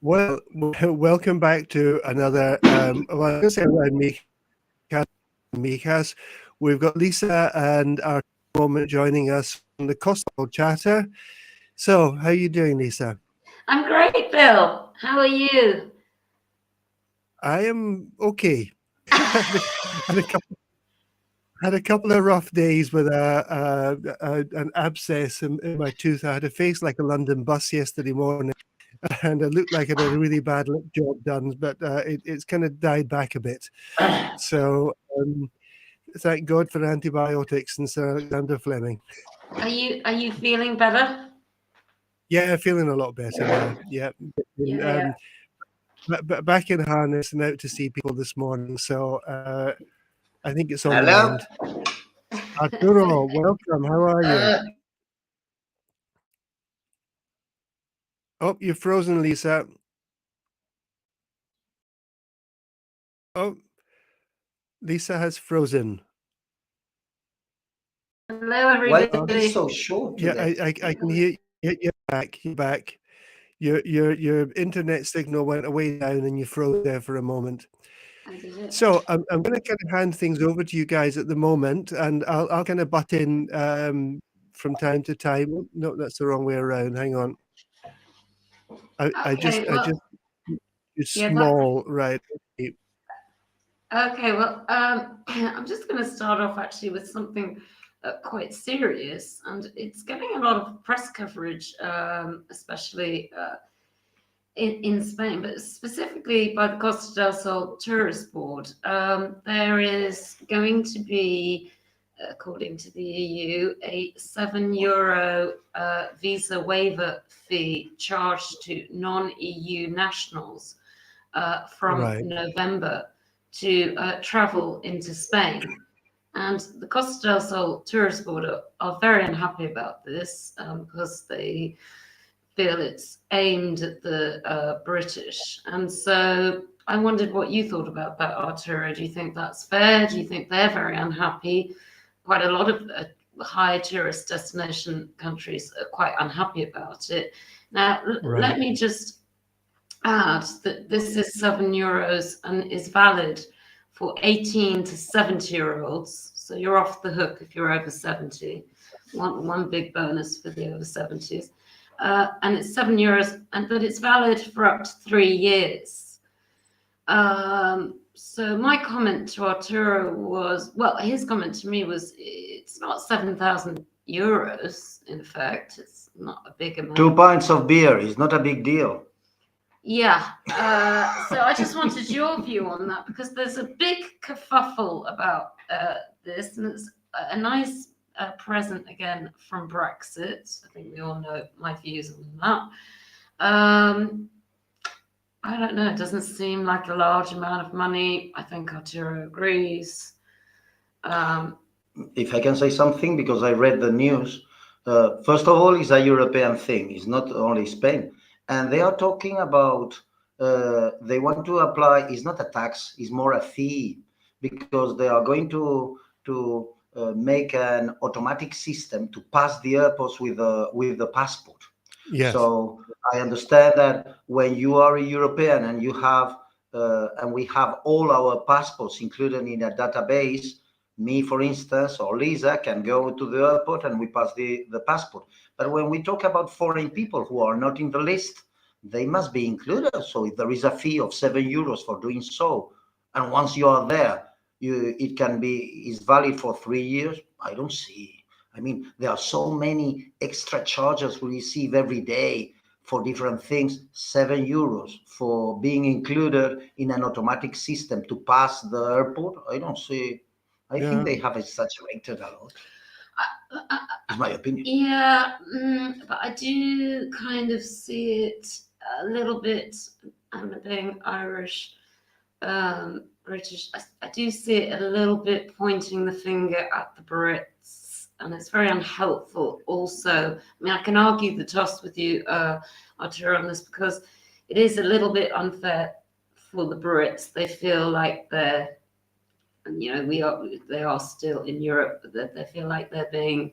Well, welcome back to another. Well, I was going to say around Mikas. We've got Lisa and our moment joining us from the Costa del Sol Chatter. So, how are you doing, Lisa? I'm great, Bill. How are you? I am okay. had, a, had a couple had a couple of rough days with an abscess in my tooth. I had a face like a London bus yesterday morning, and I looked like I had a really bad lip job done, but it's kind of died back a bit. So. Thank God for antibiotics and Sir Alexander Fleming. Are you feeling better? Yeah, feeling a lot better now. Yeah, Yeah. but back in harness and out to see people this morning. So I think it's on the Hello. mend. Arturo, welcome. How are you? Uh, Oh, you're frozen, Lisa. Oh, Lisa has frozen. Hello, why is it everybody. so short Yeah, today? I can hear you're back. You're back. Your internet signal went way down and you froze there for a moment. I did it. So I'm going to kind of hand things over to you guys at the moment, and I'll kind of butt in from time to time. Oh, no, that's the wrong way around. Hang on. Okay. I Well, just it's yeah. That. small, right? Okay. Okay. Well, I'm just going to start off actually with something quite serious, and it's getting a lot of press coverage, especially in Spain, but specifically by the Costa del Sol Tourist Board. There is going to be, according to the EU, a €7 visa waiver fee charged to non-EU nationals from Right. November to travel into Spain. And the Costa del Sol Tourist Board are very unhappy about this because they feel it's aimed at the British. And so I wondered what you thought about that, Arturo. Do you think that's fair? Do you think they're very unhappy? Quite a lot of high tourist destination countries are quite unhappy about it. Now, Right. let me just add that this is €7 and is valid for 18 to 70-year-olds. So you're off the hook if you're over 70. One big bonus for the over 70s. And it's €7, but it's valid for up to 3 years. So my comment to Arturo was, well, his comment to me was, it's not €7,000. In fact, it's not a big amount. 2 pints of beer is not a big deal. Yeah. So I just wanted your view on that, because there's a big kerfuffle about this, and it's a nice present again from Brexit. I think we all know my views on that. I don't know. It doesn't seem like a large amount of money. I think Arturo agrees. If I can say something, because I read the news, first of all, it's a European thing. It's not only Spain. And they are talking about, they want to apply, it's not a tax, it's more a fee, because they are going to make an automatic system to pass the airports with the passport. Yes. So I understand that when you are a European and you have, and we have all our passports included in a database, me, for instance, or Lisa can go to the airport and we pass the passport. But when we talk about foreign people who are not in the list, they must be included. So if there is a fee of €7 for doing so, and once you are there, it can be, is valid for 3 years. I don't see. I mean, there are so many extra charges we receive every day for different things. €7 for being included in an automatic system to pass the airport. I don't see. I think they have exaggerated a lot. Is my opinion. Yeah, but I do kind of see it a little bit. I'm being Irish, British. I do see it a little bit pointing the finger at the Brits, and it's very unhelpful. Also, I mean, I can argue the toss with you, Arturo, on this, because it is a little bit unfair for the Brits. They feel like they're, they are still in Europe, but they feel like they're being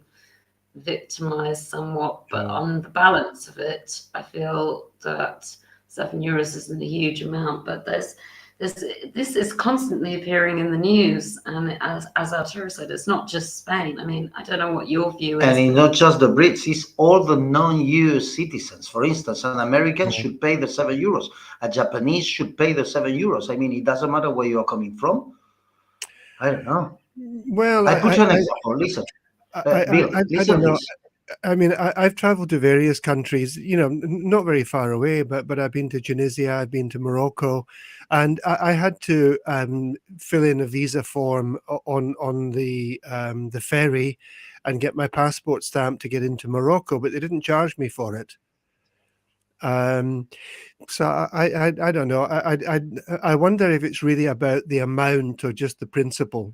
victimized somewhat. But on the balance of it, I feel that €7 isn't a huge amount, but this is constantly appearing in the news, and as Arturo said, it's not just Spain. I mean, I don't know what your view is. And it's not just the Brits, it's all the non-EU citizens. For instance, an American should pay the €7. A Japanese should pay the €7. I mean, it doesn't matter where you are coming from. I don't know. Well, I put you an example. Listen, Bill, I listen don't know. this. I mean, I've traveled to various countries, not very far away, but I've been to Tunisia, I've been to Morocco, and I had to fill in a visa form on the ferry and get my passport stamped to get into Morocco, but they didn't charge me for it. So I don't know. I wonder if it's really about the amount or just the principle.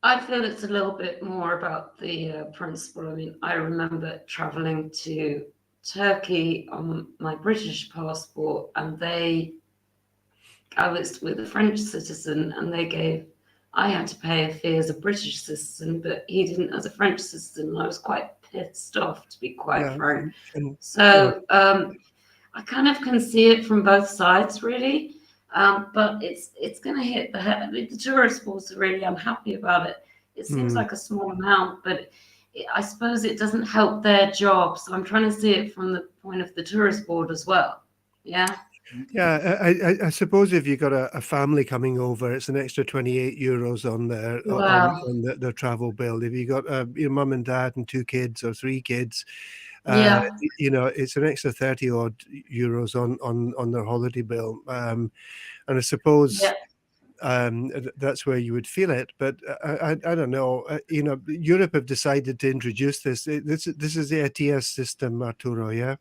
I feel it's a little bit more about the principle. I mean, I remember traveling to Turkey on my British passport, and I was with a French citizen, and I had to pay a fee as a British citizen, but he didn't as a French citizen. And I was quite pissed off, to be quite frank. So I kind of can see it from both sides, really. But it's going to hit the head. The tourist boards are really unhappy about it. It seems like a small amount, but I suppose it doesn't help their job. So I'm trying to see it from the point of the tourist board as well. Yeah. Yeah, I suppose if you've got a family coming over, it's an extra €28 on their travel bill. If you got your mum and dad and 2 kids or 3 kids, it's an extra 30 odd euros on their holiday bill. And I suppose that's where you would feel it. But I don't know. Europe have decided to introduce this. This is the ETIAS system, Arturo. Yeah.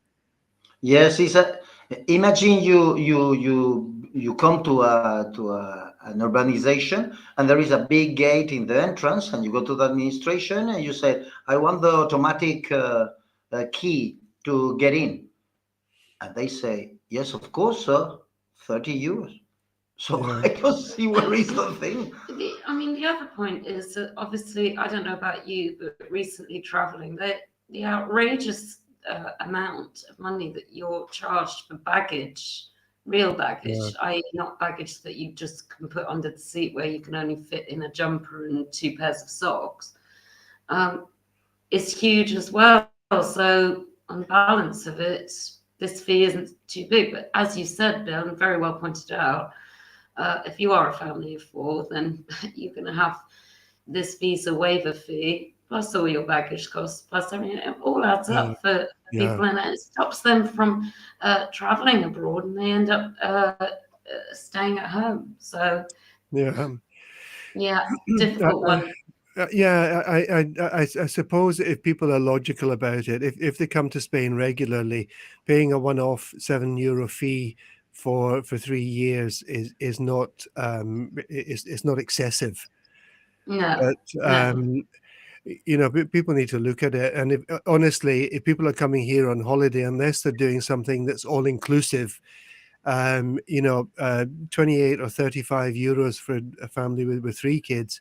Yes, imagine you come to an urbanization, and there is a big gate in the entrance, and you go to the administration and you say, I want the automatic key to get in, and they say, yes, of course, sir, €30. So Yeah. I don't see where is the thing. The other point is that obviously, I don't know about you, but recently traveling, the outrageous amount of money that you're charged for baggage, real baggage, i.e. not baggage that you just can put under the seat where you can only fit in a jumper and 2 pairs of socks, is huge as well. So on balance of it, this fee isn't too big. But as you said, Bill, and very well pointed out, if you are a family of 4, then you're going to have this visa waiver fee, plus all your baggage costs, plus everything. It all adds up for people, and it stops them from traveling abroad, and they end up staying at home. So difficult one. I suppose if people are logical about it, if they come to Spain regularly, paying a one-off €7 fee for 3 years is not excessive. No. But people need to look at it, and honestly, if people are coming here on holiday, unless they're doing something that's all inclusive, 28 or €35 for a family with 3 kids.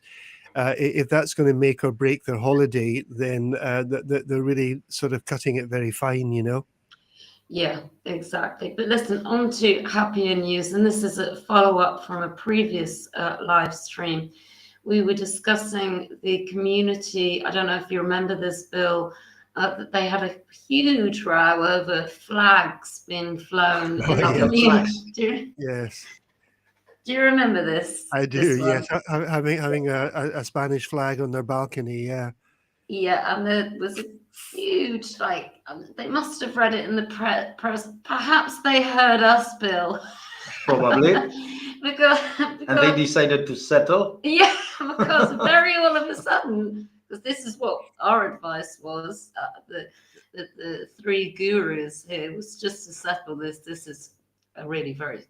If that's going to make or break their holiday, then they're really sort of cutting it very fine, Yeah, exactly. But listen, on to happier news, and this is a follow-up from a previous live stream. We were discussing the community. I don't know if you remember this, Bill, that they had a huge row over flags being flown in the community. Yes. Do you remember this? I do, yes. Having a Spanish flag on their balcony, yeah. Yeah, and there was a huge, they must have read it in the press. Perhaps they heard us, Bill. Probably. because and they decided to settle? Yeah, because very all of a sudden, because this is what our advice was, the 3 gurus here, was just to settle this. This is a really very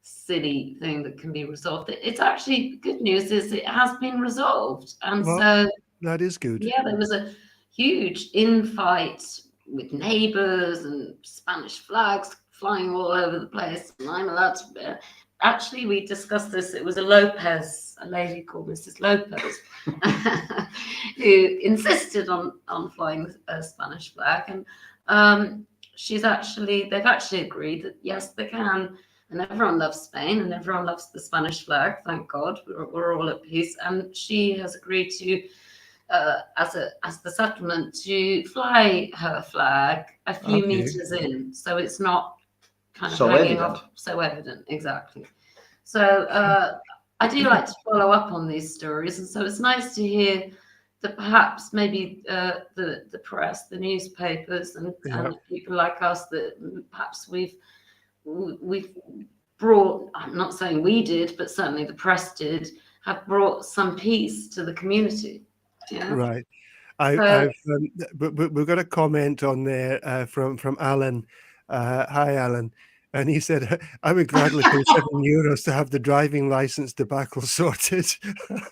silly thing that can be resolved. It's actually, good news is it has been resolved. And so that is good. Yeah, there was a huge infight with neighbors and Spanish flags flying all over the place. And I'm allowed to... Actually, we discussed this. It was a lady called Mrs. Lopez, who insisted on flying a Spanish flag. And they've actually agreed that yes, they can. And everyone loves Spain, and everyone loves the Spanish flag. Thank God, we're all at peace. And she has agreed to, as the settlement, to fly her flag a few meters in, so it's not kind of So hanging evident. off. So evident, exactly. So I do like to follow up on these stories, and so it's nice to hear that perhaps maybe the press, the newspapers, and people like us, that perhaps we've brought, I'm not saying we did, but certainly the press did, have brought some peace to the community. Yeah. Right. So, We've got a comment on there from Alan. Hi, Alan. And he said, I would gladly pay €7 to have the driving license debacle sorted.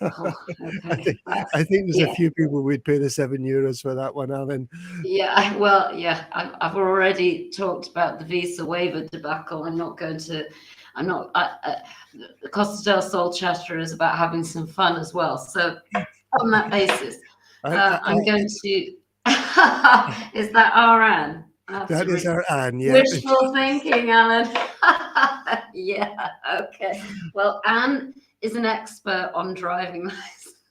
okay. I think there's a few people would pay the €7 for that one, Alan. Yeah, well, yeah, I've already talked about the visa waiver debacle. The Costa del Sol Chatter is about having some fun as well. So on that basis, I'm going to, is that our Anne? That is our Anne, yeah. Wishful thinking, Alan. Yeah, okay. Well, Anne is an expert on driving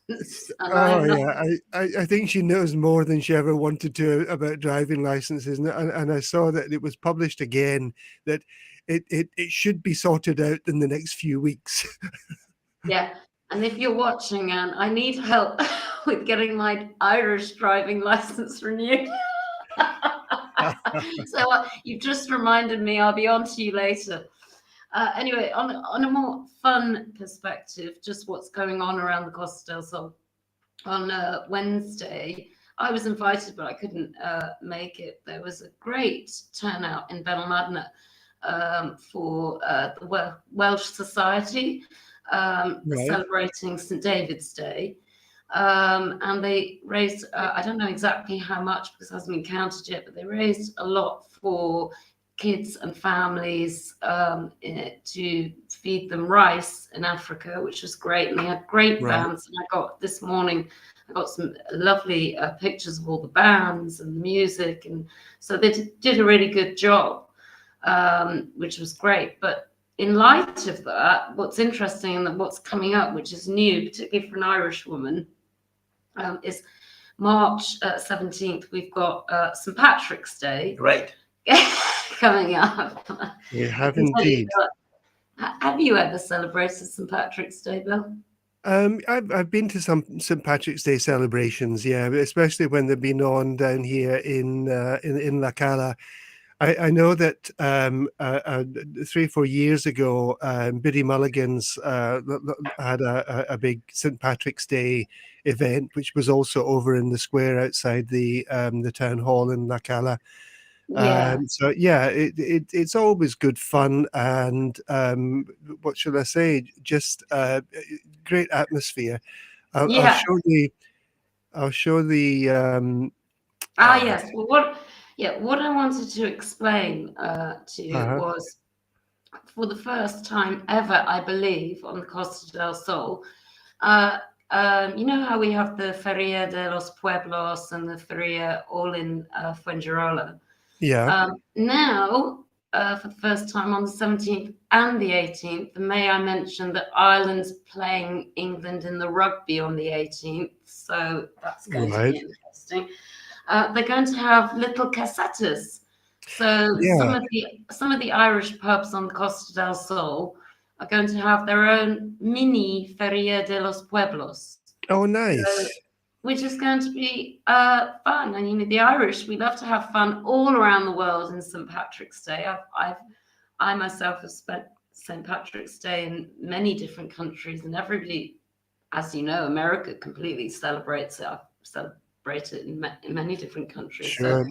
license. I think she knows more than she ever wanted to about driving licenses. And I saw that it was published again that it should be sorted out in the next few weeks. Yeah. And if you're watching, Anne, I need help with getting my Irish driving license renewed. So you've just reminded me. I'll be on to you later. Anyway, on a more fun perspective, just what's going on around the Costa del Sol. On Wednesday, I was invited, but I couldn't make it. There was a great turnout in Benalmadena for the Welsh Society celebrating St. David's Day. And they raised, I don't know exactly how much because it hasn't been counted yet, but they raised a lot for kids and families to feed them rice in Africa, which was great. And they had great bands. And this morning, I got some lovely pictures of all the bands and the music. And so they did a really good job, which was great. But in light of that, what's interesting and what's coming up, which is new, particularly for an Irish woman, is March 17th. We've got St. Patrick's Day coming up. You have indeed. Have you ever celebrated St. Patrick's Day, Bill? I've been to some St. Patrick's Day celebrations, yeah, especially when they've been on down here in La Cala. I know that 3-4 years ago, Biddy Mulligan's had a big St. Patrick's Day event, which was also over in the square outside the town hall in La Cala. So yeah, it's always good fun, and what should I say? Just great atmosphere. I'll show the. Yes. Well, what I wanted to explain to you was, for the first time ever, I believe, on the Costa del Sol, you know how we have the Feria de los Pueblos and the Feria all in Fuengirola? Yeah. Now, for the first time on the 17th and the 18th, and may I mention that Ireland's playing England in the rugby on the 18th, so that's going to be interesting. They're going to have little casetas. So some of the Irish pubs on the Costa del Sol are going to have their own mini Feria de los Pueblos. Oh, nice. So, which is going to be fun. And the Irish, we love to have fun all around the world in St. Patrick's Day. I myself have spent St. Patrick's Day in many different countries, and everybody, as you know, America completely celebrates it. I've celebrated it in many different countries. Sure.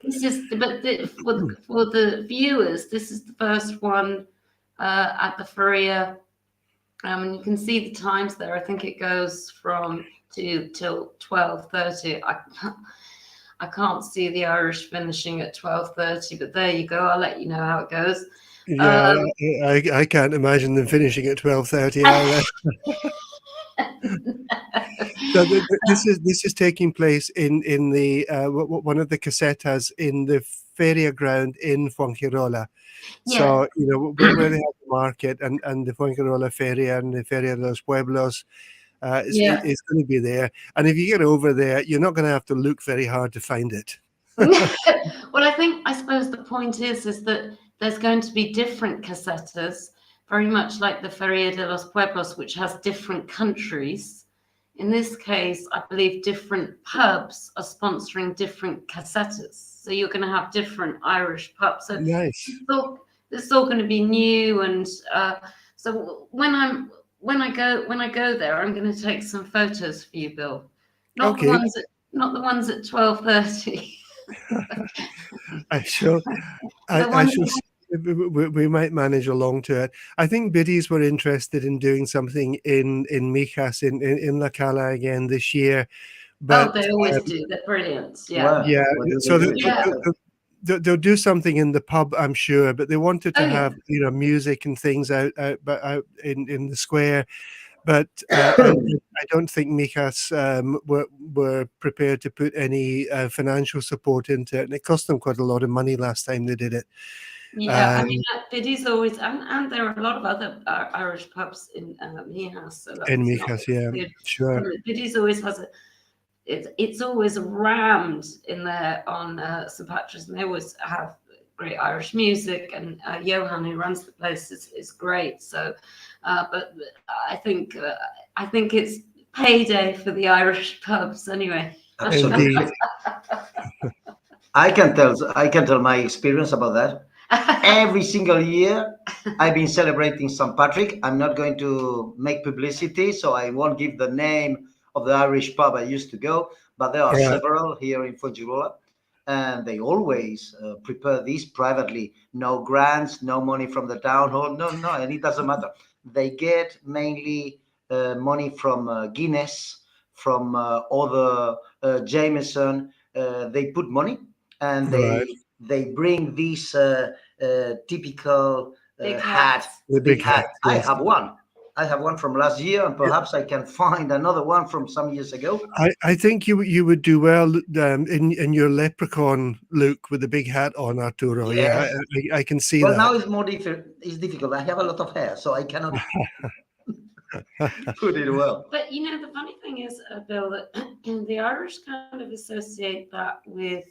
This is, for the viewers, this is the first one at the Feria. And you can see the times there. I think it goes from till 12:30. I can't see the Irish finishing at 12:30, but there you go. I'll let you know how it goes. Yeah, I can't imagine them finishing at 12:30 either. So this is taking place in the one of the casetas in the feria ground in Fuengirola. Yes. So where they have the market and the Fuengirola feria and the Feria de los Pueblos Yeah. is going to be there. And if you get over there, you're not going to have to look very hard to find it. Well, I suppose the point is that there's going to be different casetas, very much like the Feria de los Pueblos, which has different countries. In this case, I believe different pubs are sponsoring different casetas. So you're going to have different Irish pubs. So Nice. this is all going to be new. And so when I go there, I'm going to take some photos for you, Bill. Not Okay. the ones at 12:30. I shall. I shall. We might manage along to it. I think biddies were interested in doing something in Mijas in La Cala again this year, but they always do. They're brilliant. Yeah. Well, yeah. what do So they do? they'll do something in the pub, I'm sure. But they wanted to Oh, yeah. have music and things out in the square. But I don't think Mijas were prepared to put any financial support into it, and it cost them quite a lot of money last time they did it. Yeah, I mean, Biddy's always, and there are a lot of other Irish pubs in Mijas. So In that's not Mijas, yeah, good. sure. Biddy's always has it's always rammed in there on St. Patrick's, and they always have great Irish music. And Johan, who runs the place, is great. So, but I think it's payday for the Irish pubs anyway. Absolutely. Indeed. I can tell my experience about that. Every single year, I've been celebrating St. Patrick. I'm not going to make publicity, so I won't give the name of the Irish pub I used to go, but there are several here in Fuengirola, and they always prepare this privately. No grants, no money from the town hall, no, and it doesn't matter. They get mainly money from Guinness, from other Jameson. They put money, and they bring this typical hat. The big hat. Yes. I have one from last year, and perhaps I can find another one from some years ago. I think you would do well in your leprechaun look with the big hat on, Arturo. Yes. Yeah, I can see well, that. Now it's more it's difficult. I have a lot of hair, so I cannot put it well. But the funny thing is, Bill, that the Irish kind of associate that with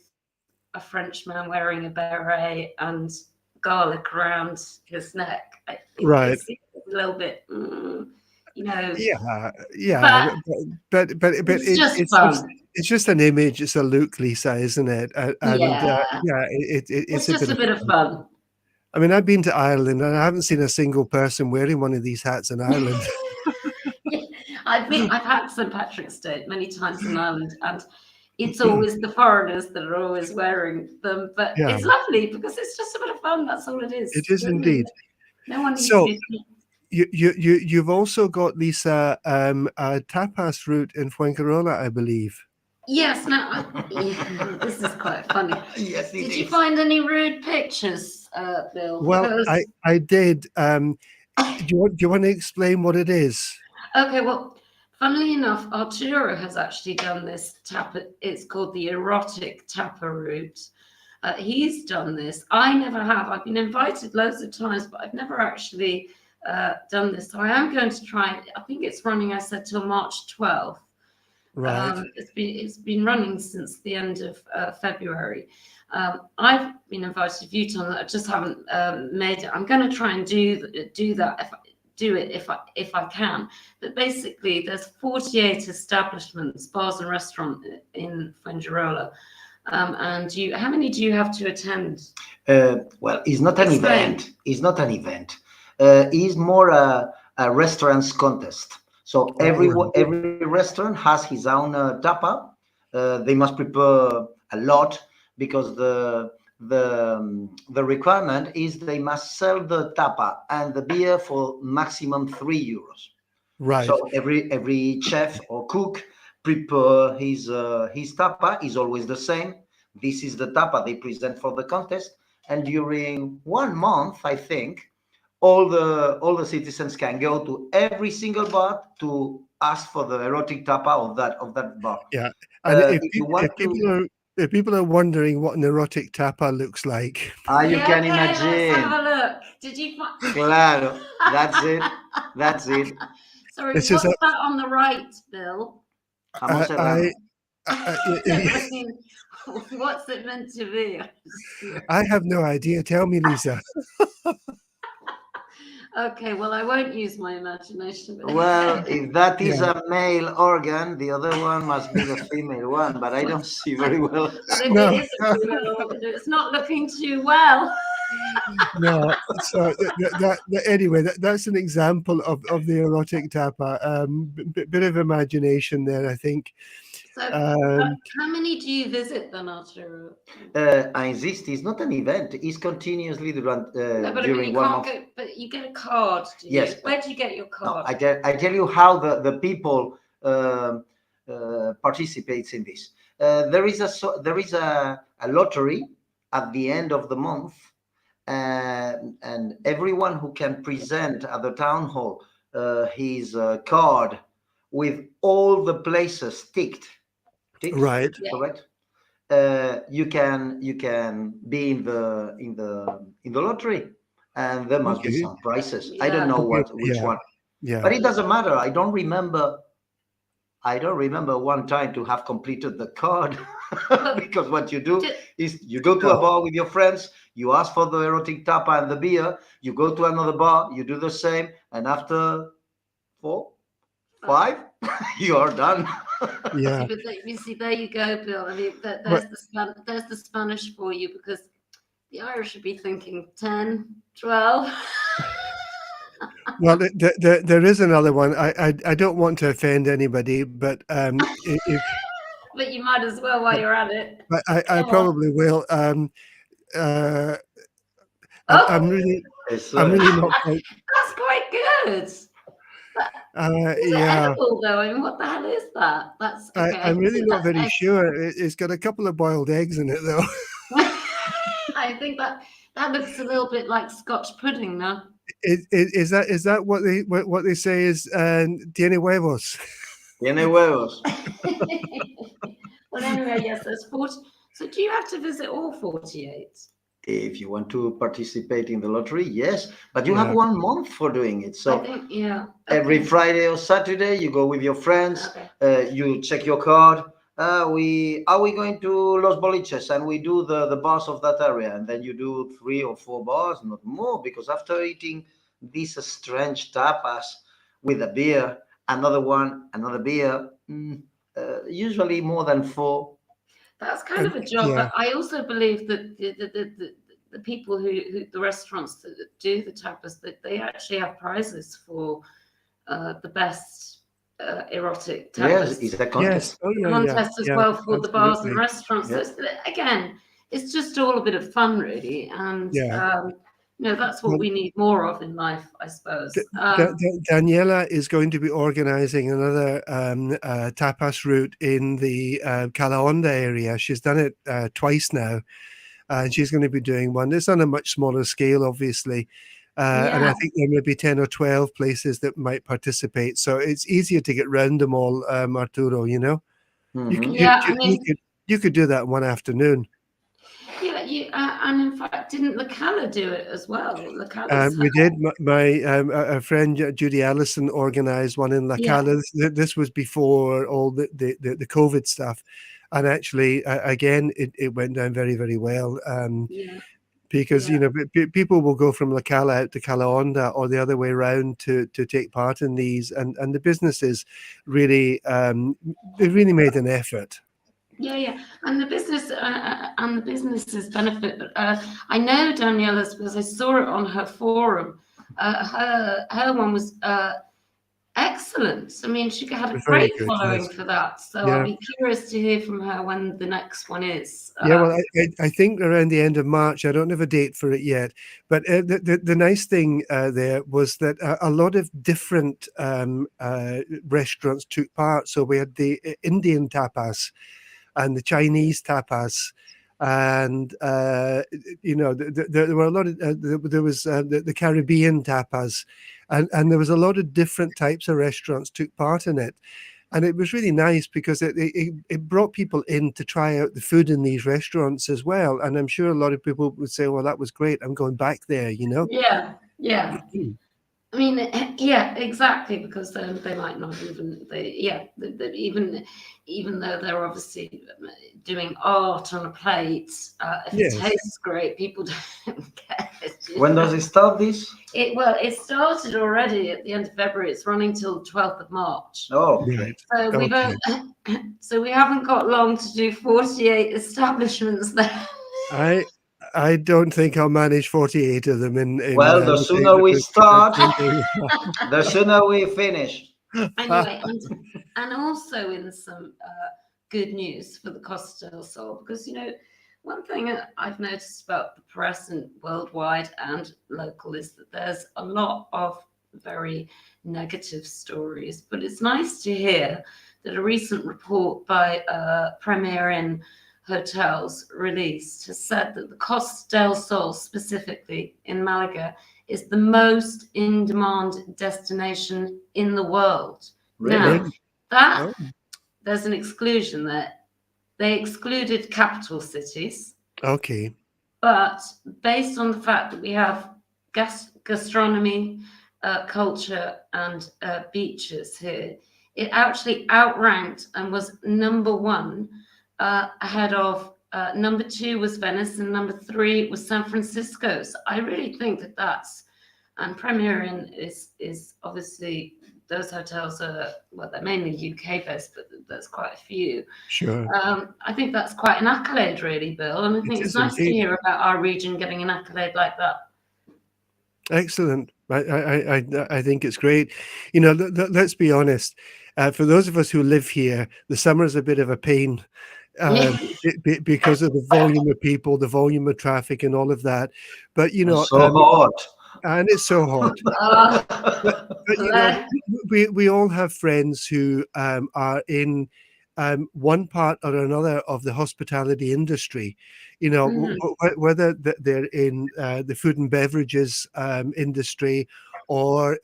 a Frenchman wearing a beret and garlic around his neck. I think Right. It's a little bit, Yeah. But it's fun. It's just an image. It's a look, Lisa, isn't it? It's just a bit of fun. I mean, I've been to Ireland and I haven't seen a single person wearing one of these hats in Ireland. I've had St. Patrick's Day many times in Ireland, and it's always the foreigners that are always wearing them. But it's lovely because it's just a bit of fun. That's all it is. It is indeed. No one needs So to be... you've also got, Lisa, a tapas route in Fuengirola, I believe. Yes. Now, this is quite funny. Yes, Did you find any rude pictures, Bill? Well, I did. Do you want to explain what it is? Okay, well, funnily enough, Arturo has actually done this tapa. It's called the erotic tapa route. He's done this. I never have. I've been invited loads of times, but I've never actually done this. So I am going to try it. I think it's running, I said, till March 12th. Right. It's been running since the end of February. I've been invited a few times. I just haven't made it. I'm going to try and do that if I can. But basically, there's 48 establishments, bars and restaurants in Fuengirola. And how many do you have to attend? Well, it's not an event. It's not an event. It's more a restaurants contest. So every restaurant has his own tapa. They must prepare a lot because the requirement is they must sell the tapa and the beer for maximum €3. Right. So every chef or cook prepare his tapa is always the same. This is the tapa they present for the contest, and during 1 month, I think, all the citizens can go to every single bar to ask for the erotic tapa of that bar. Yeah, and If you want to, if people are wondering what an erotic tapa looks like, you Yeah, can okay, let's imagine. have a look. Did you find? Claro, that's it. That's it. Sorry, This what's is that on the right, Bill? Jamón serrano. I mean, what's it meant to be? I have no idea. Tell me, Lisa. Okay, well, I won't use my imagination. But Well, if that is Yeah. a male organ, the other one must be the female one, but I don't see very well. well, if No. it is a real, it's not looking too well. No, so anyway, that's an example of the erotic tapa. Bit of imagination there, I think. So, Um, how many do you visit then, Arturo? I insist, it's not an event. It's continuously No, but during you 1 can't month. go. But you get a card, do you? Yes. Where do you get your No, card? I tell you how the people participates in this. There is a lottery at the end of the month, and everyone who can present at the town hall his card with all the places ticked, right. Yeah. correct? You can be in the lottery, and there must be Okay. some prizes. I don't Yeah. know Okay, which yeah. one, Yeah. but it doesn't matter. I don't remember one time to have completed the card because what you do is you go to a bar with your friends, you ask for the erotic tapa and the beer, you go to another bar, you do the same, and after 4, 5, you are done. Yeah. But you see, there you go, Bill. I mean, there's the Spanish for you, because the Irish would be thinking 10, 12. Well, there is another one. I don't want to offend anybody, but if But you might as well while you're at it. I Come on. probably will. Oh, I'm really not quite. that's quite good. Is it Yeah, edible though? I mean, what the hell is that? That's okay. I'm really not very That's sure. It's got a couple of boiled eggs in it, though. I think that looks a little bit like Scotch pudding, no? Is that what they say is tiene huevos? Tiene huevos. Well, anyway, yes, there's 40. So do you have to visit all 48? If you want to participate in the lottery, yes, but you Yeah. have 1 month for doing it. I So think, yeah. every Okay. Friday or Saturday, you go with your friends, Okay. you check your card. We going to Los Boliches, and we do the bars of that area, and then you do 3 or 4 bars, not more, because after eating these strange tapas with a beer, another one, another beer, usually more than 4. That's kind of a job, Yeah. but I also believe that the people who the restaurants that do the tapas, that they actually have prizes for the best erotic Yes, tapas it's a contest. Yes. Oh, yeah. contest as Yeah, well for the bars and absolutely. restaurants. Yeah. So again, it's just all a bit of fun, really, and Yeah. that's what Well, we need more of in life, I suppose. Daniela is going to be organizing another tapas route in the Calahonda area. She's done it twice now, and she's going to be doing one. It's on a much smaller scale, obviously. And I Yeah. think there may be 10 or 12 places that might participate. So it's easier to get round them all, Arturo, you know? Mhm. Yeah, I mean, You could do that one afternoon. yeah, and in fact, didn't La Cala do it as well? La Cala's We did. My a friend Judy Allison organised one in La Yeah. Cala. This was before all the COVID stuff, and actually, again, it went down very, very well. yeah. Because Yeah. you know people will go from La Cala out to Calahonda or the other way around to take part in these, and the businesses really they really made an effort. Yeah, and the businesses benefit. But I know Daniela's, because I saw it on her forum. Her one was excellent. I mean, she had a Very great good, following yes. for that. So Yeah. I'll be curious to hear from her when the next one is. Yeah, well, I think around the end of March. I don't have a date for it yet, but the nice thing there was that a lot of different restaurants took part. So we had the Indian tapas and the Chinese tapas, and there were a lot of there was the Caribbean tapas, and there was a lot of different types of restaurants took part in it. And it was really nice because it brought people in to try out the food in these restaurants as well. And I'm sure a lot of people would say, well, that was great, I'm going back there, Yeah, yeah. I mean, yeah, exactly, because then they might not even, even though they're obviously doing art on a plate, if it Yes. tastes great, people don't get it. When does it start, this? It started already at the end of February. It's running till 12th of March. Oh, Right. So Okay. so we haven't got long to do 48 establishments there. I don't think I'll manage 48 of them in well, the sooner we start, thinking. the sooner we finish. Anyway, and also in some good news for the Costa del Sol, because one thing I've noticed about the press and worldwide and local is that there's a lot of very negative stories, but it's nice to hear that a recent report by Premier Inn Hotels released has said that the Costa del Sol, specifically in Malaga, is the most in-demand destination in the world. Really? Now, there's an exclusion there. They excluded capital cities. Okay. But based on the fact that we have gastronomy, culture, and beaches here, it actually outranked and was number one, ahead of number 2 was Venice, and number 3 was San Francisco. So I really think that's, and Premier Inn is obviously, those hotels are, well, they're mainly UK based, but there's quite a few. Sure. I think that's quite an accolade, really, Bill. And I think it's nice to hear about our region getting an accolade like that. Excellent. I think it's great. Let's be honest. For those of us who live here, the summer is a bit of a pain. Because of the volume of people, the volume of traffic, and all of that. But it's so hot, and it's so hot. But we all have friends who are in one part or another of the hospitality industry. Whether they're in the food and beverages industry, or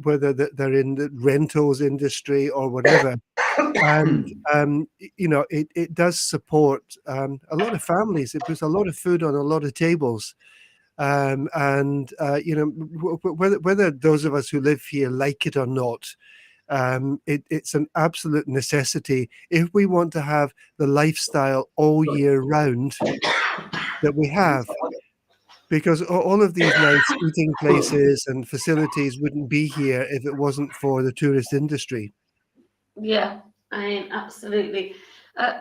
whether they're in the rentals industry or whatever. And it does support a lot of families. It puts a lot of food on a lot of tables, and whether those of us who live here like it or not, it's an absolute necessity if we want to have the lifestyle all year round that we have. Because all of these nice eating places and facilities wouldn't be here if it wasn't for the tourist industry. Yeah, I mean, absolutely.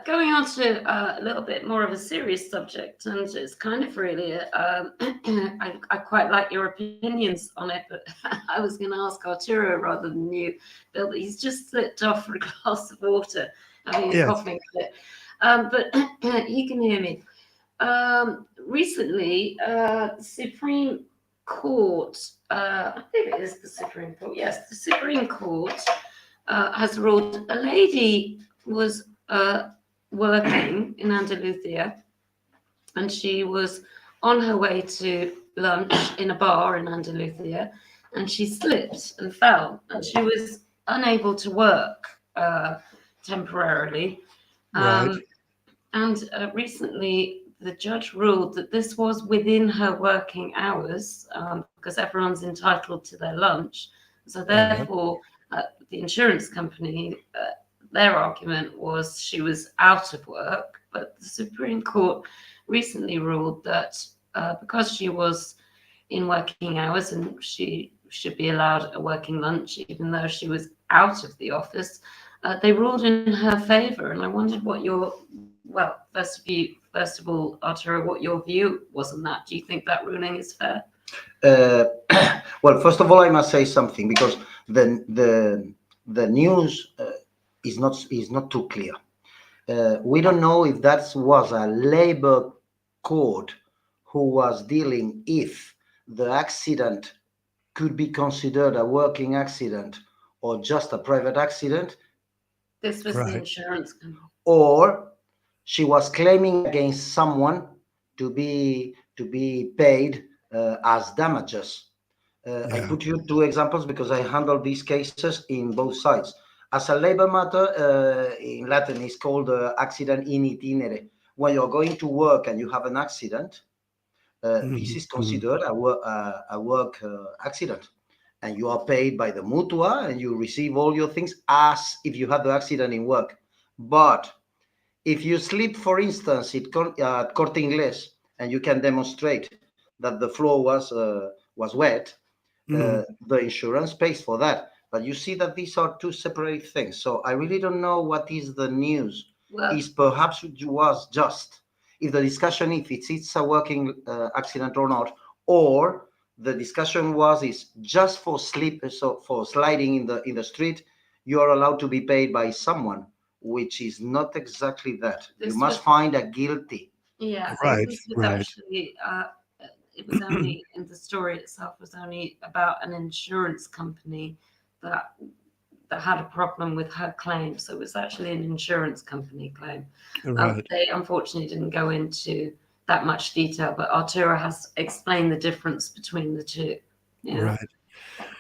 Going on to a little bit more of a serious subject, and it's kind of really, I quite like your opinions on it, but I was going to ask Arturo rather than you, Bill, but he's just slipped off for a glass of water, having a coughing fit. But he can hear me. Recently, the Supreme Court, I think it is the Supreme Court, yes, the Supreme Court has ruled a lady was working in Andalusia, and she was on her way to lunch in a bar in Andalusia, and she slipped and fell, and she was unable to work temporarily. Right. And recently, the judge ruled that this was within her working hours, because everyone's entitled to their lunch. So therefore, the insurance company, their argument was she was out of work, but the Supreme Court recently ruled that because she was in working hours and she should be allowed a working lunch, even though she was out of the office, they ruled in her favor. And I wondered what your, well, first of all, Arturo, what your view was on that. Do you think that ruling is fair? Well, first of all, I must say something, because the news is not too clear. We don't know if that was a labor court who was dealing if the accident could be considered a working accident or just a private accident. This was the insurance company. Or she was claiming against someone to be paid as damages. I Yeah. put you two examples because I handle these cases in both sides. As a labor matter, in Latin, it's called accident in itinere. When you're going to work and you have an accident, this is considered a work accident, and you are paid by the mutua, and you receive all your things as if you had the accident in work. But if you sleep, for instance, at Corte Inglés, and you can demonstrate that the floor was wet, the insurance pays for that. But you see that these are two separate things. So I really don't know what is the news. Well, Is perhaps it was just if the discussion if it's a working accident or not, or the discussion is just for sleep, so for sliding in the street, you are allowed to be paid by someone, which is not exactly that. This You must was- find a guilty. yeah, Right, this was right. actually it was only in the story itself was only about an insurance company that had a problem with her claim. So it was actually an insurance company claim. Right. They unfortunately didn't go into that much detail, but Arturo has explained the difference between the two. Yeah. Right.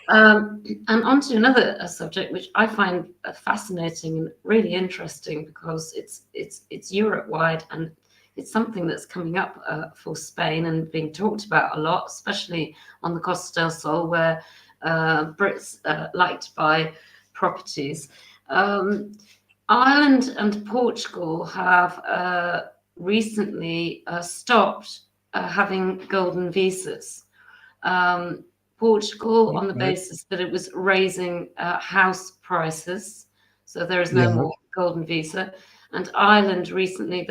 And on to another subject, which I find fascinating and really interesting because it's Europe-wide and it's something that's coming up for Spain and being talked about a lot, especially on the Costa del Sol, where Brits like to buy properties. Ireland and Portugal have recently stopped having golden visas. Portugal on the basis that it was raising house prices, so there is no more golden visa. And Ireland recently,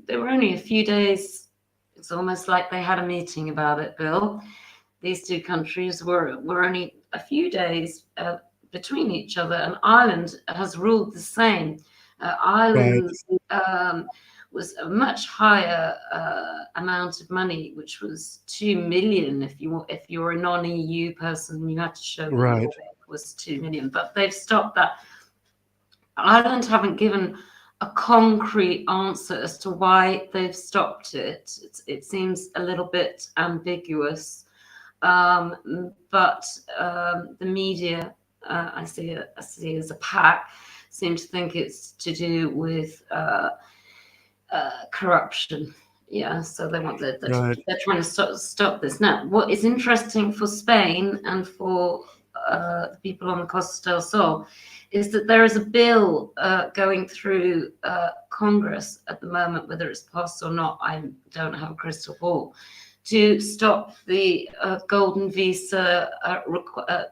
they were only a few days. It's almost like they had a meeting about it, Bill. These two countries were only a few days between each other, and Ireland has ruled the same. Ireland was a much higher amount of money, which was 2 million. If you're a non-EU person, you had to show that your work was 2 million. But they've stopped that. Ireland haven't given a concrete answer as to why they've stopped it. It seems a little bit ambiguous. But the media, I see as a pack, seem to think it's to do with corruption. Yeah, so they're trying to stop this. Now, what is interesting for Spain and for the people on the Costa del Sol is that there is a bill going through Congress at the moment, whether it's passed or not, I don't have a crystal ball, to stop the golden visa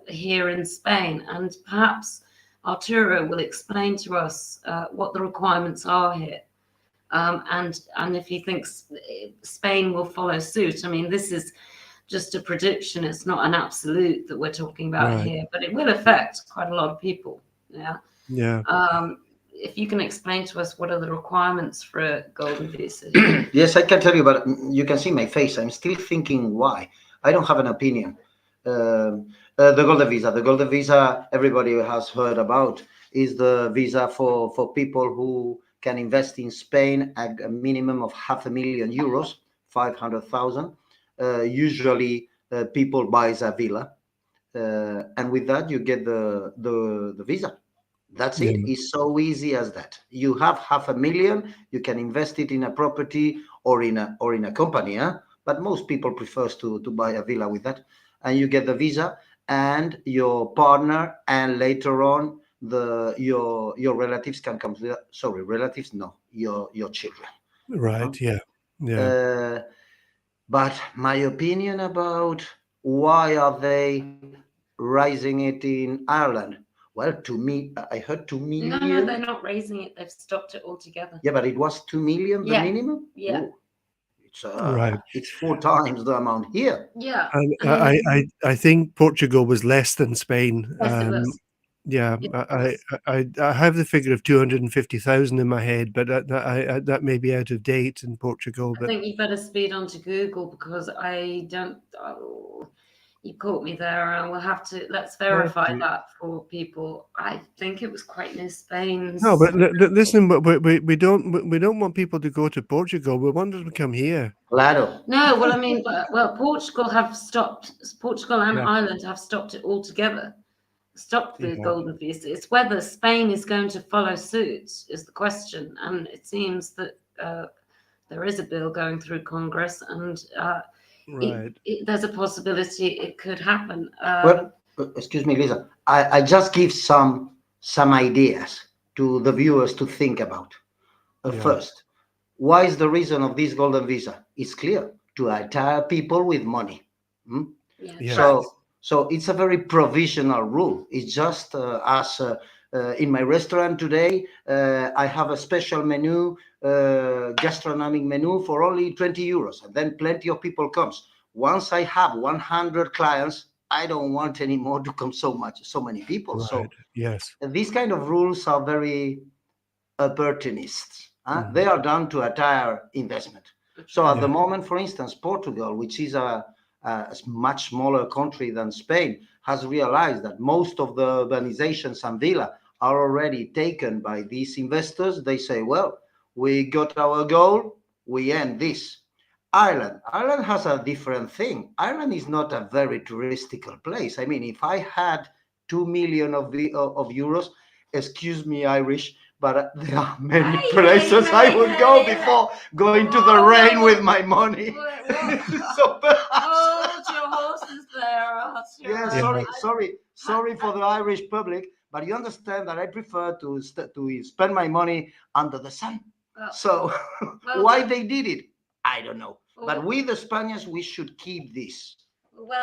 here in Spain. And perhaps Arturo will explain to us what the requirements are here. And if he thinks Spain will follow suit. I mean, this is just a prediction. It's not an absolute that we're talking about here, but it will affect quite a lot of people. Yeah. Yeah. If you can explain to us what are the requirements for a golden visa? Yes, I can tell you, but you can see my face. I'm still thinking why. I don't have an opinion. The golden visa, everybody has heard about, is the visa for people who can invest in Spain at a minimum of €500,000, 500,000. Usually, people buys a villa, and with that you get the visa. That's it. It's so easy as that. You have $500,000. You can invest it in a property or in a company. But most people prefers to buy a villa with that, and you get the visa and your partner, and later on your relatives can come. Sorry, relatives, no, your children. Right. Yeah. But my opinion about why are they raising it in Ireland? Well, to me, I heard 2 million. No, they're not raising it. They've stopped it altogether. Yeah, but it was 2 million, the minimum? Yeah. Ooh, it's 4 times the amount here. Yeah. And I think Portugal was less than Spain. Yes, it was. Yeah, I have the figure of 250,000 in my head, but that may be out of date in Portugal. I But think you better speed on to Google because I don't. You caught me there, and let's verify that for people. I think it was quite near Spain's. No, but listen, we don't want people to go to Portugal. We want them to come here. Claro. No, well, I mean, Portugal and Yeah. Ireland have stopped it altogether. Stopped the Yeah. golden visa. It's whether Spain is going to follow suit is the question, and it seems that there is a bill going through Congress, and Right. there's a possibility it could happen. Well, excuse me, Lisa. I just give some ideas to the viewers to think about. Yeah. First, why is the reason of this golden visa? It's clear, to attire people with money. Yeah. Yeah. So it's a very provisional rule. It's just as in my restaurant today, I have a special menu, gastronomic menu for only 20 euros, and then plenty of people comes. Once I have 100 clients, I don't want anymore to come so many people. Right. So Yes. these kind of rules are very opportunists. Mhm. They are done to attire investment. So at the moment, for instance, Portugal, which is a much smaller country than Spain, has realized that most of the urbanizations and villa are already taken by these investors. They say, well, we got our goal, we end this. Ireland has a different thing. Ireland is not a very touristical place. I mean, if I had 2 million of euros, excuse me, Irish, but there are many places I would go before going to the rain with my money. So hold your horses there, Arturo. Yeah, sorry for the Irish public, but you understand that I prefer to spend my money under the sun. So why they did it, I don't know. But we, the Spaniards, we should keep this.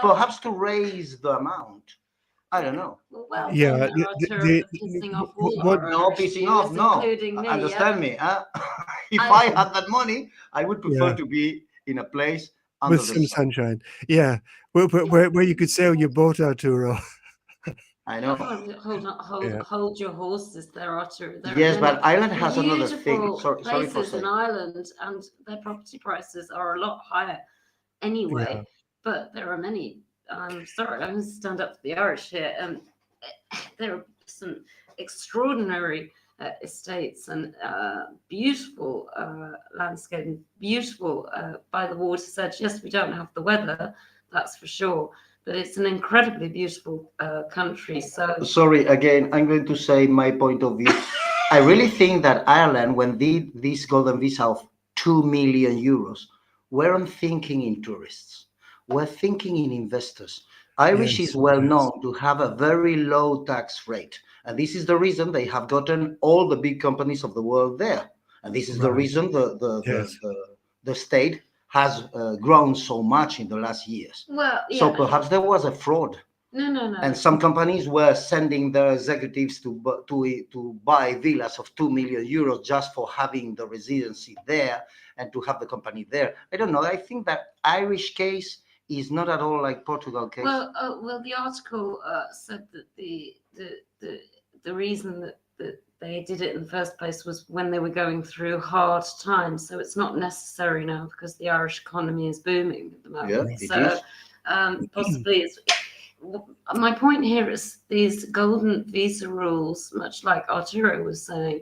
Perhaps to raise the amount. I don't know. Well, Yeah. pissing off all our No, pissing off, no. including me. Understand me, huh? If I had that money, I would prefer to be in a place under with the some sun. sunshine. Yeah. Where you could sail your boat, Arturo. I know. Hold your horses there, Arturo. Yes, but Ireland has another thing. Sorry for places saying. in Ireland, and their property prices are a lot higher anyway. Yeah. But there are many. I'm sorry, I'm going to stand up for the Irish here. There are some extraordinary estates and beautiful landscape, and beautiful by the water's. Yes, we don't have the weather, that's for sure, but it's an incredibly beautiful country. So sorry, again, I'm going to say my point of view. I really think that Ireland, when did this golden visa of 2 million euros, weren't thinking in tourists. We're thinking in investors. Irish is well known to have a very low tax rate. And this is the reason they have gotten all the big companies of the world there. And this is the reason the state has grown so much in the last years. Well, yeah. So perhaps there was a fraud. No. And some companies were sending their executives to buy villas of 2 million euros just for having the residency there and to have the company there. I don't know. I think that Irish case is not at all like Portugal case. Well, the article said that the reason that they did it in the first place was when they were going through hard times. So it's not necessary now because the Irish economy is booming at the moment. Yeah, Possibly it's. My point here is these golden visa rules, much like Arturo was saying,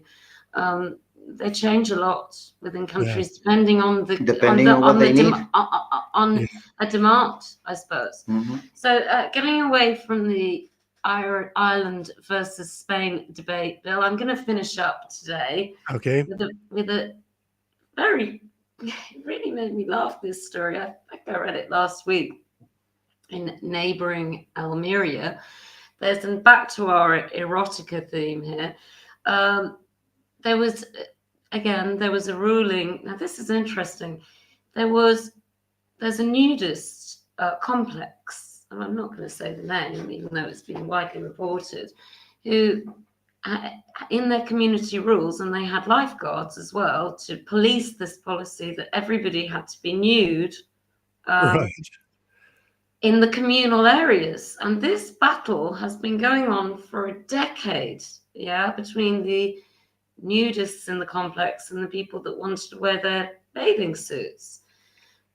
they change a lot within countries depending on the a demand, I suppose. Mm-hmm. So getting away from the Ireland versus Spain debate, Bill, I'm going to finish up today. Okay. With a very, it really made me laugh, this story. I think I read it last week. In neighboring Almeria, back to our erotica theme here. There was a ruling. Now this is interesting. There's a nudist complex, and I'm not going to say the name, even though it's been widely reported, who in their community rules, and they had lifeguards as well to police this policy that everybody had to be nude. In the communal areas. And this battle has been going on for a decade, between the nudists in the complex and the people that wanted to wear their bathing suits.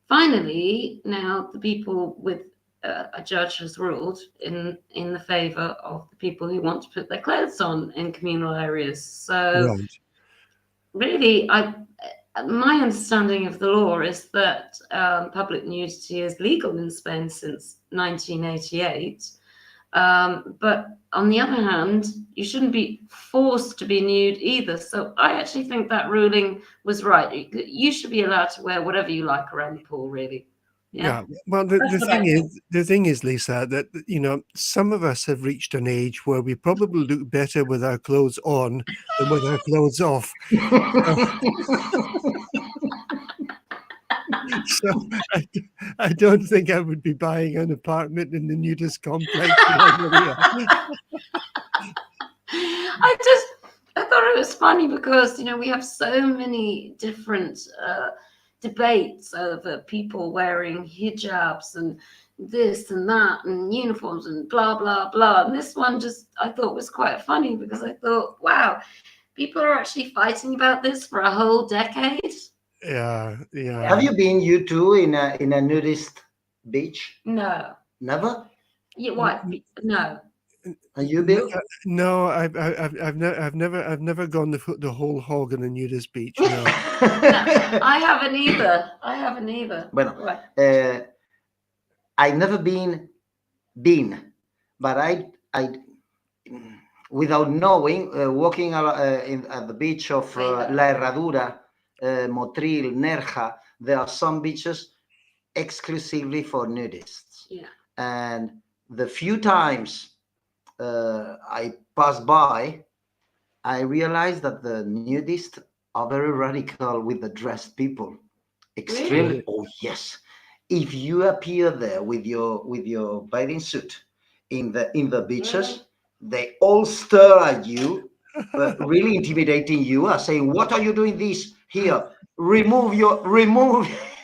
Finally, now the people with a judge has ruled in the favour of the people who want to put their clothes on in communal areas. So Right. really, my understanding of the law is that public nudity is legal in Spain since 1988. But on the other hand, you shouldn't be forced to be nude either. So I actually think that ruling was right. You should be allowed to wear whatever you like around the pool, really. Yeah. Well, the That's what I thing is, Lisa, that some of us have reached an age where we probably look better with our clothes on than with our clothes off. So I don't think I would be buying an apartment in the nudist complex. I thought it was funny because we have so many different debates over people wearing hijabs and this and that and uniforms and blah blah blah. And this one I thought was quite funny because I thought, wow, people are actually fighting about this for a whole decade. Yeah. Have you been, you two, in a nudist beach? No. Never? Yeah, what? No. And you, Bill? No, I've never gone the whole hog on a nudist beach. No. No, I haven't either. Bueno, I've never been, but I without knowing, walking at the beach of La Herradura, Motril, Nerja, there are some beaches exclusively for nudists. Yeah. And the few times I passed by, I realized that the nudists are very radical with the dressed people. Extremely. Really? Oh yes. If you appear there with your bathing suit in the beaches, they all stare at you, really intimidating you, saying, "What are you doing this here? Remove your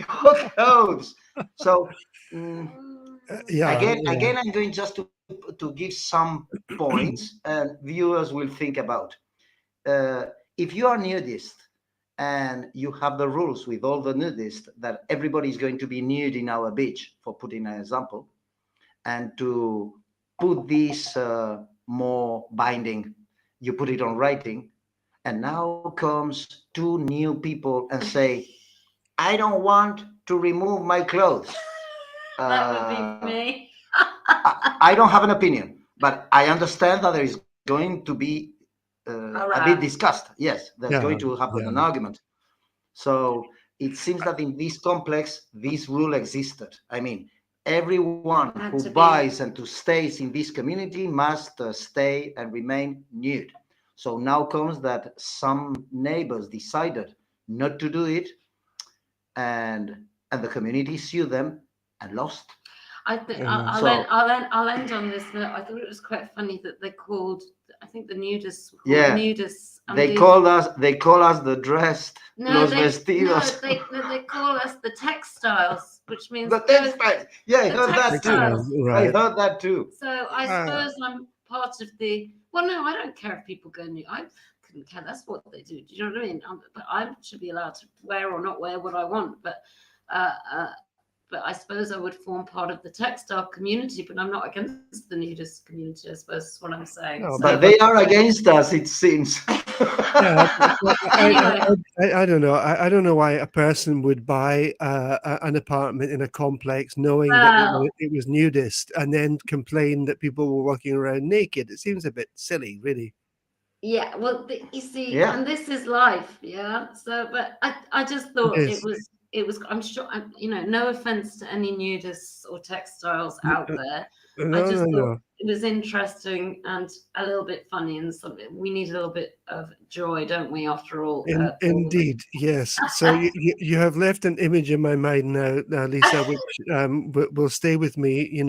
clothes." So again, I'm going just to give some points, and viewers will think about. If you are nudist and you have the rules with all the nudists that everybody is going to be nude in our beach, for putting an example, and to put this more binding, you put it on writing, and now comes two new people and say, "I don't want to remove my clothes." That would be me. I don't have an opinion, but I understand that there is going to be a bit discussed. Yes, there's going to happen an argument. So it seems that in this complex, this rule existed. I mean, everyone who buys and who stays in this community must stay and remain nude. So now comes that some neighbors decided not to do it, and the community sued them and lost. I think I'll end on this note. I thought it was quite funny that they called, I think the nudists were called nudists. They call us the dressed, los vestidos. No, they call us the textiles, which means the textiles. Yeah, I heard that too. Right. I heard that too. So I suppose I'm part of the. Well, no, I don't care if people go nude. I couldn't care. That's what they do. Do you know what I mean? But I should be allowed to wear or not wear what I want. But I suppose I would form part of the textile community, but I'm not against the nudist community, I suppose is what I'm saying. No, but they are against us, it seems. I don't know. I don't know why a person would buy an apartment in a complex knowing that it was nudist and then complain that people were walking around naked. It seems a bit silly, really. Yeah, well, you see, and this is life, yeah. So, but I just thought it was. I'm sure, no offense to any nudists or textiles out there. I just thought it was interesting and a little bit funny, and something we need a little bit of joy, don't we? After all, indeed, yes. So you have left an image in my mind now, Lisa, which will stay with me.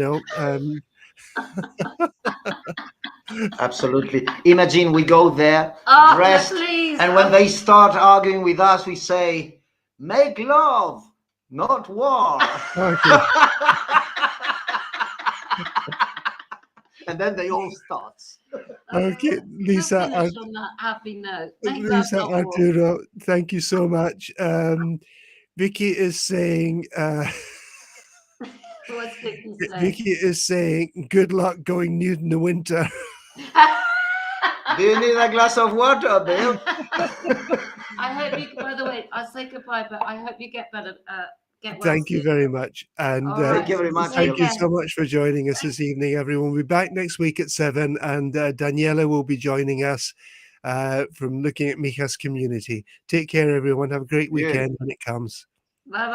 Absolutely. Imagine we go there dressed, and when they start arguing with us, we say, "Make love, not war." Okay. And then they all start. Okay, Lisa. On that happy note. Lisa, Arturo, thank you so much. Vicky is saying. What's sickness day. Vicky is saying, good luck going nude in the winter. Do you need a glass of water, Bill? I hope you. By the way, I'll say goodbye, but I hope you get better. Get well. Thank you soon. very much. And All right. Thank you very much, thank Bill. you so much for joining us this evening, everyone. We'll be back next week at 7, and Daniela will be joining us from Looking at Mijas Community. Take care, everyone. Have a great Good. weekend when it comes. Bye bye.